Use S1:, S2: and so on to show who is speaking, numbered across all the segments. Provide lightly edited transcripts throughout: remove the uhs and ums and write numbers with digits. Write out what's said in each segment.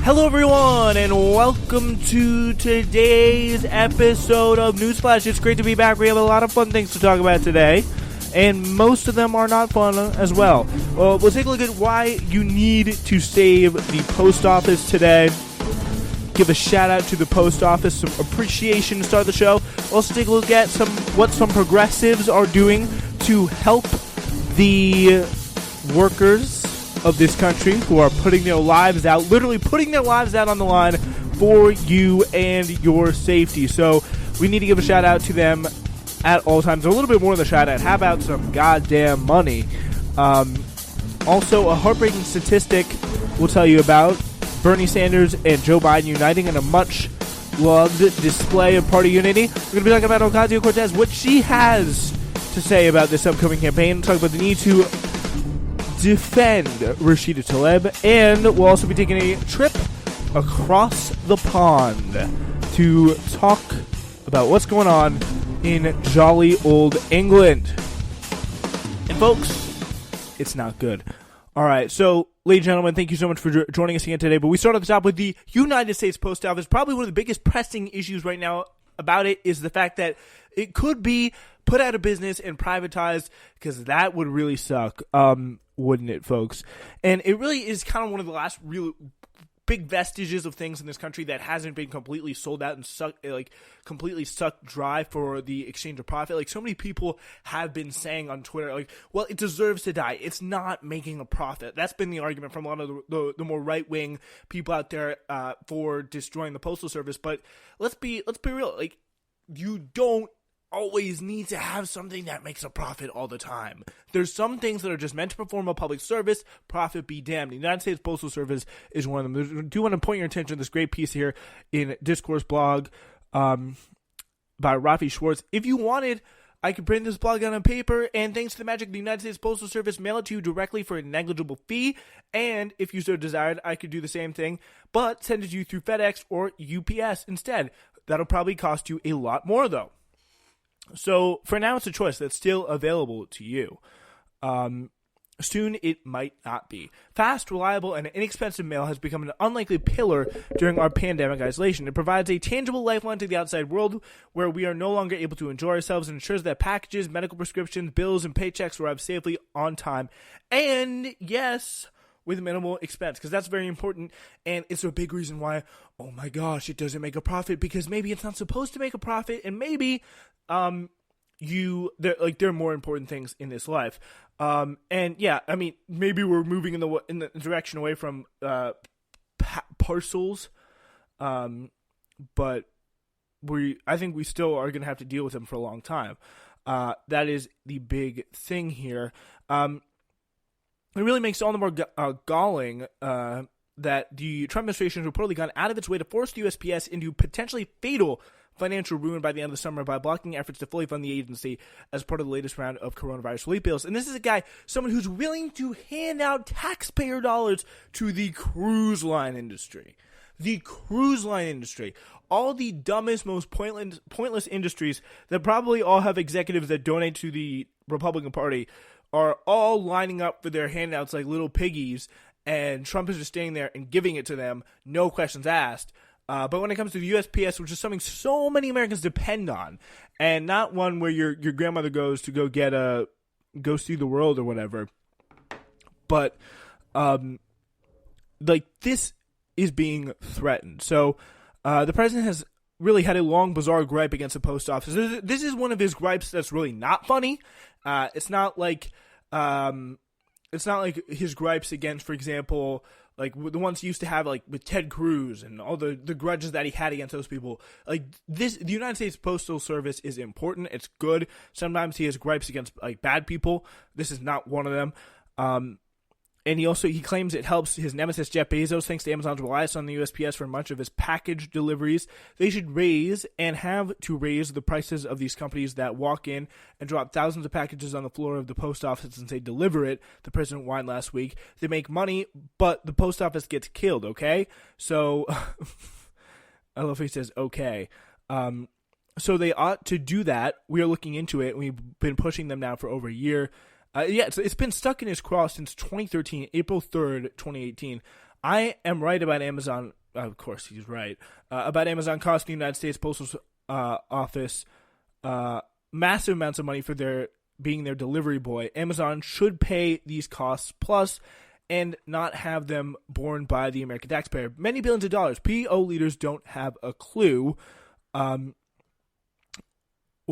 S1: Hello everyone, and welcome to today's episode of Newsflash. It's great to be back. We have a lot of fun things to talk about today, and most of them are not fun as well. We'll take a look at why you need to save the post office today. Give a shout out to the post office, some appreciation to start the show. We'll also take a look at what some progressives are doing to help the workers of this country who are putting their lives out, literally putting their lives out on the line for you and your safety. So we need to give a shout out to them at all times. A little bit more than a shout out. How about some goddamn money? Also, a heartbreaking statistic we'll tell you about. Bernie Sanders and Joe Biden uniting in a much-loved display of party unity. We're going to be talking about Ocasio-Cortez, what she has to say about this upcoming campaign. Talk about the need to defend Rashida Tlaib, and we'll also be taking a trip across the pond to talk about what's going on in jolly old England. And folks, it's not good. All right, so ladies and gentlemen, thank you so much for joining us again today. But we start at the top with the United States Post Office. Probably one of the biggest pressing issues right now about it is the fact that it could be put out of business and privatized, because that would really suck, wouldn't it, folks? And it really is kind of one of the last real big vestiges of things in this country that hasn't been completely sold out and completely sucked dry for the exchange of profit. Like, so many people have been saying on Twitter, like, well, it deserves to die. It's not making a profit. That's been the argument from a lot of the more right-wing people out there for destroying the Postal Service. But let's be real. Like, you don't always need to have something that makes a profit all the time. There's some things that are just meant to perform a public service. Profit be damned. The United States Postal Service is one of them. I do want to point your attention to this great piece here in Discourse blog by Rafi Schwartz. If you wanted, I could print this blog out on paper, and thanks to the magic of the United States Postal Service, mail it to you directly for a negligible fee. And if you so desired, I could do the same thing, but send it to you through FedEx or UPS instead. That'll probably cost you a lot more, though. So for now, it's a choice that's still available to you. Soon it might not be. Fast, reliable, and inexpensive mail has become an unlikely pillar during our pandemic isolation. It provides a tangible lifeline to the outside world where we are no longer able to enjoy ourselves, and ensures that packages, medical prescriptions, bills, and paychecks arrive safely on time. And yes, with minimal expense, because that's very important, and it's a big reason why, oh my gosh, it doesn't make a profit, because maybe it's not supposed to make a profit, and maybe there are more important things in this life. And yeah, I mean, maybe we're moving in the direction away from parcels, but I think we still are going to have to deal with them for a long time. That is the big thing here. It really makes it all the more galling that the Trump administration has reportedly gone out of its way to force the USPS into potentially fatal financial ruin by the end of the summer by blocking efforts to fully fund the agency as part of the latest round of coronavirus relief bills. And this is a guy, someone who's willing to hand out taxpayer dollars to the cruise line industry. The cruise line industry. All the dumbest, most pointless industries that probably all have executives that donate to the Republican Party are all lining up for their handouts like little piggies, and Trump is just staying there and giving it to them, no questions asked. But when it comes to the USPS, which is something so many Americans depend on, and not one where your grandmother goes to go see the world or whatever, but this is being threatened. So the president has really had a long, bizarre gripe against the post office. This is one of his gripes that's really not funny. It's not like his gripes against, for example, like the ones he used to have, like with Ted Cruz and all the grudges that he had against those people. Like the United States Postal Service is important. It's good. Sometimes he has gripes against like bad people. This is not one of them. And he claims it helps his nemesis Jeff Bezos, thanks to Amazon's reliance on the USPS for much of his package deliveries. They should raise and have to raise the prices of these companies that walk in and drop thousands of packages on the floor of the post office and say, deliver it. The president whined last week. They make money, but the post office gets killed, okay? So, I love how he says, okay. So they ought to do that. We are looking into it. We've been pushing them now for over a year. It's been stuck in his craw since 2013, April 3rd, 2018. I am right about Amazon. Of course, he's right about Amazon costing the United States Postal Office massive amounts of money for their being their delivery boy. Amazon should pay these costs plus and not have them borne by the American taxpayer. Many billions of dollars. PO leaders don't have a clue, or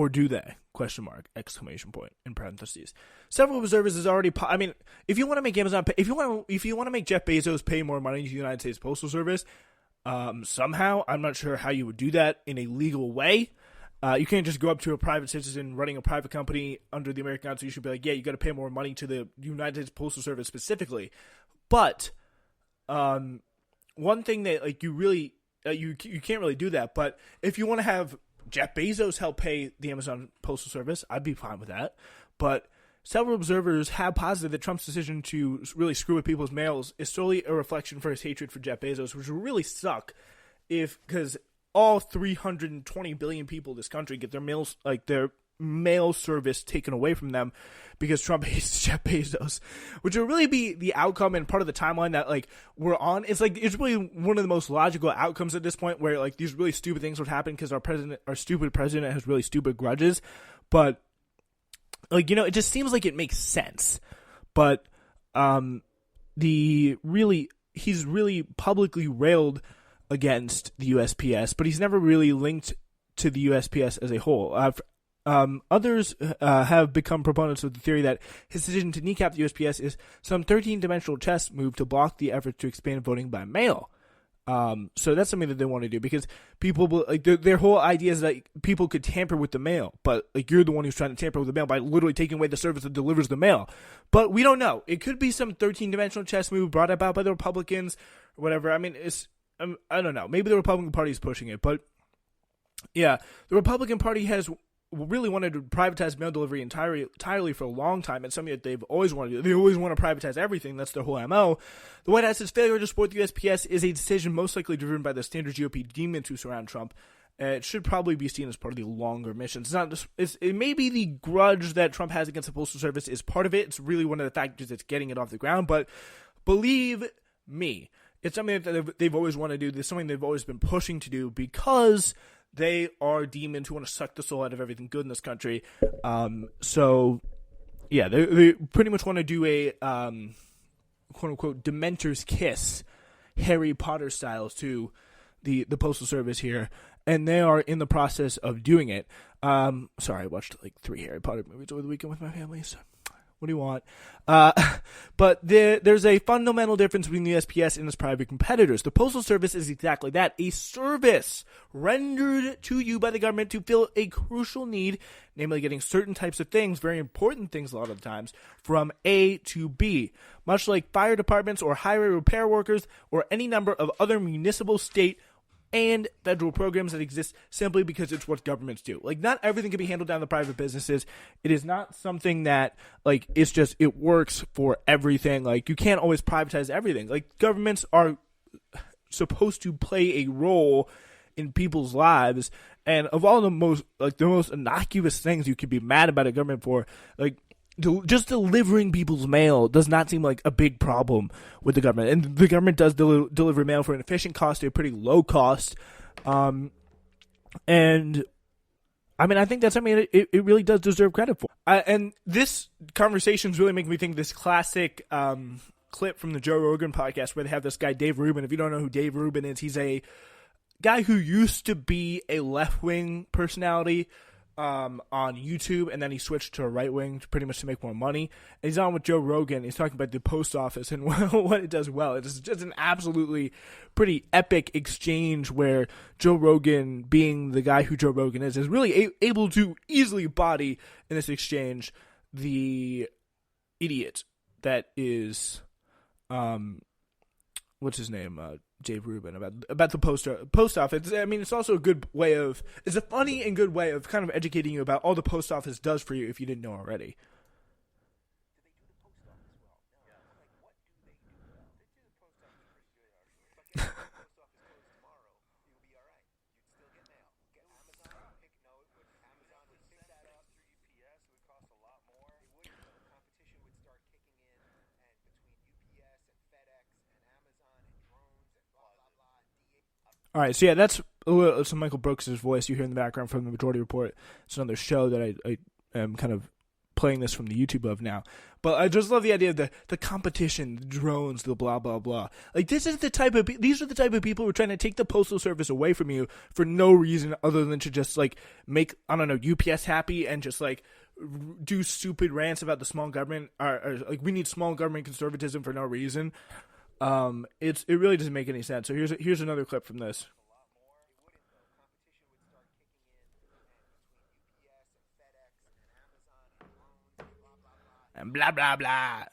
S1: do they? Question mark! Exclamation point in parentheses. Several observers is already. I mean, if you want to make Amazon, if you want to make Jeff Bezos pay more money to the United States Postal Service, somehow I'm not sure how you would do that in a legal way. You can't just go up to a private citizen running a private company under the American Constitution and be like, yeah, you got to pay more money to the United States Postal Service specifically. But one thing that like you really you can't really do that. But if you want to have Jeff Bezos help pay the Amazon Postal Service, I'd be fine with that. But several observers have posited that Trump's decision to really screw with people's mails is solely a reflection for his hatred for Jeff Bezos, which would really suck because all 320 billion people in this country get their mail service taken away from them because Trump hates Jeff Bezos, which would really be the outcome and part of the timeline that like we're on. It's really one of the most logical outcomes at this point where like these really stupid things would happen because our stupid president has really stupid grudges, but like, you know, it just seems like it makes sense. But he's really publicly railed against the USPS, but he's never really linked to the USPS as a whole. Others have become proponents of the theory that his decision to kneecap the USPS is some 13-dimensional chess move to block the effort to expand voting by mail. So that's something that they want to do because people will, like their whole idea is that people could tamper with the mail, but like you're the one who's trying to tamper with the mail by literally taking away the service that delivers the mail. But we don't know. It could be some 13-dimensional chess move brought about by the Republicans or whatever. I mean, I don't know. Maybe the Republican Party is pushing it, but yeah, the Republican Party has really wanted to privatize mail delivery entirely for a long time. It's something that they've always wanted to do. They always want to privatize everything. That's their whole MO. The White House's failure to support the USPS is a decision most likely driven by the standard GOP demons who surround Trump. It should probably be seen as part of the longer mission. It's not just, it may be the grudge that Trump has against the Postal Service is part of it. It's really one of the factors that's getting it off the ground. But believe me, it's something that they've always wanted to do. It's something they've always been pushing to do because they are demons who want to suck the soul out of everything good in this country. So, yeah, they pretty much want to do a quote-unquote Dementor's kiss, Harry Potter styles to the Postal Service here. And they are in the process of doing it. Sorry, I watched like 3 Harry Potter movies over the weekend with my family, so what do you want? But there's a fundamental difference between the USPS and its private competitors. The Postal Service is exactly that, a service rendered to you by the government to fill a crucial need, namely getting certain types of things, very important things a lot of the times, from A to B. Much like fire departments or highway repair workers or any number of other municipal, state, and federal programs that exist simply because it's what governments do. Like, not everything can be handled down to private businesses. It is not something that, like, it's just, it works for everything. Like, you can't always privatize everything. Like, governments are supposed to play a role in people's lives. And of all the most innocuous things you could be mad about a government for, like, just delivering people's mail does not seem like a big problem with the government. And the government does deliver mail for an efficient cost to a pretty low cost. And I mean, I think that's something that it really does deserve credit for. And this conversation is really making me think of this classic clip from the Joe Rogan podcast where they have this guy, Dave Rubin. If you don't know who Dave Rubin is, he's a guy who used to be a left-wing personality on YouTube, and then he switched to a right wing pretty much to make more money. And he's on with Joe Rogan. He's talking about the post office and what it does well. It's just an absolutely pretty epic exchange where Joe Rogan, being the guy who Joe Rogan is really able to easily body in this exchange the idiot that is what's his name? Dave Rubin about the post office. I mean, it's also a good way of, it's a funny and good way of kind of educating you about all the post office does for you if you didn't know already. All right, so yeah, that's some Michael Brooks' voice you hear in the background from the Majority Report. It's another show that I am kind of playing this from the YouTube of now. But I just love the idea of the competition, the drones, the blah blah blah. Like these are the type of people who are trying to take the postal service away from you for no reason other than to just like make, I don't know, UPS happy and just like do stupid rants about the small government or like we need small government conservatism for no reason. It really doesn't make any sense. So here's another clip from this. And blah blah blah.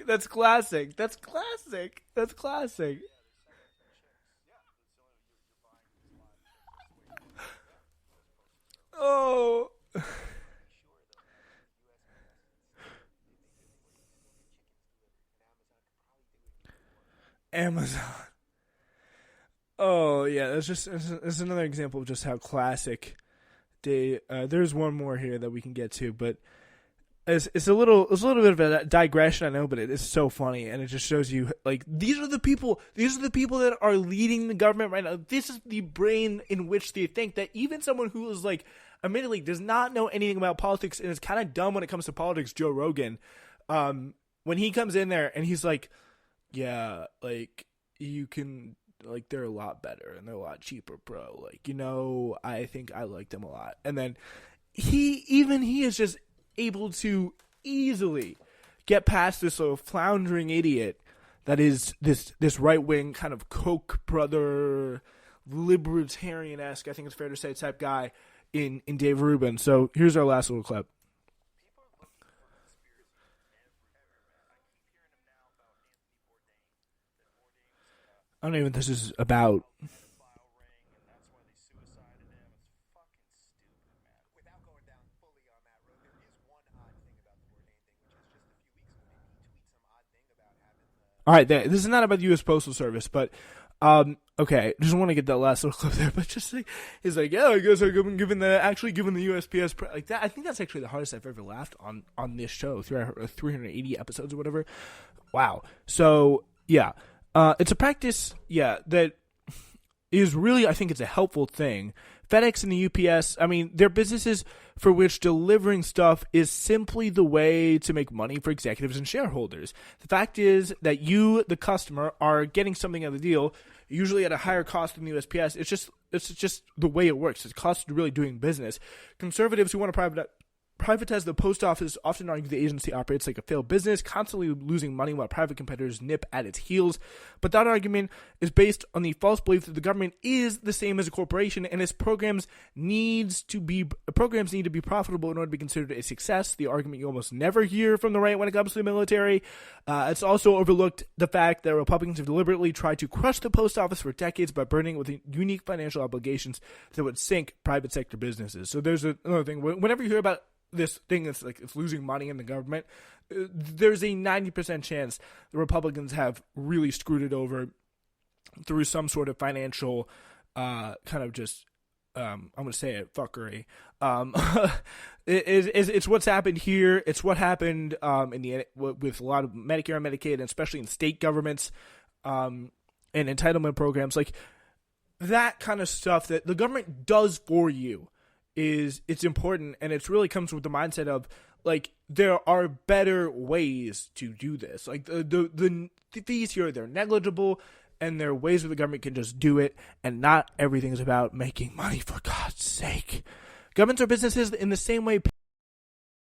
S1: That's classic. That's classic. That's classic. Oh. Amazon. Oh yeah, that's another example of just how classic they. There's one more here that we can get to, but it's a little bit of a digression, I know, but it is so funny, and it just shows you like these are the people that are leading the government right now. This is the brain in which they think that even someone who is like admittedly does not know anything about politics and is kind of dumb when it comes to politics, Joe Rogan, when he comes in there and he's like, yeah, like you can. Like, they're a lot better and they're a lot cheaper, bro. Like, you know, I think I like them a lot. And then he is just able to easily get past this little floundering idiot that is this right-wing kind of Koch brother, libertarian-esque, I think it's fair to say, type guy in Dave Rubin. So here's our last little clip. I don't even think this is about. All right, this is not about the U.S. Postal Service, but okay, just want to get that last little clip there. But just like he's like, yeah, I guess I'm giving the USPS like that. I think that's actually the hardest I've ever laughed on this show, 380 episodes or whatever. Wow. So yeah. It's a practice, that is really, I think it's a helpful thing. FedEx and the UPS, I mean, they're businesses for which delivering stuff is simply the way to make money for executives and shareholders. The fact is that you, the customer, are getting something out of the deal, usually at a higher cost than the USPS. It's just the way it works. It's cost of really doing business. Conservatives who want to privatize the post office often argue the agency operates like a failed business, constantly losing money while private competitors nip at its heels. But that argument is based on the false belief that the government is the same as a corporation and its programs need to be profitable in order to be considered a success. The argument you almost never hear from the right when it comes to the military. It's also overlooked the fact that Republicans have deliberately tried to crush the post office for decades by burdening it with unique financial obligations that would sink private sector businesses. So there's another thing. Whenever you hear about this thing that's like it's losing money in the government, there's a 90% chance the Republicans have really screwed it over through some sort of financial kind of just I'm going to say it, fuckery. It's what's happened here. It's what happened with a lot of Medicare and Medicaid, and especially in state governments and entitlement programs. Like that kind of stuff that the government does for you. It's important, and it really comes with the mindset of like there are better ways to do this. Like the fees here, they're negligible, and there are ways where the government can just do it, and not everything is about making money. For God's sake, governments are businesses in the same way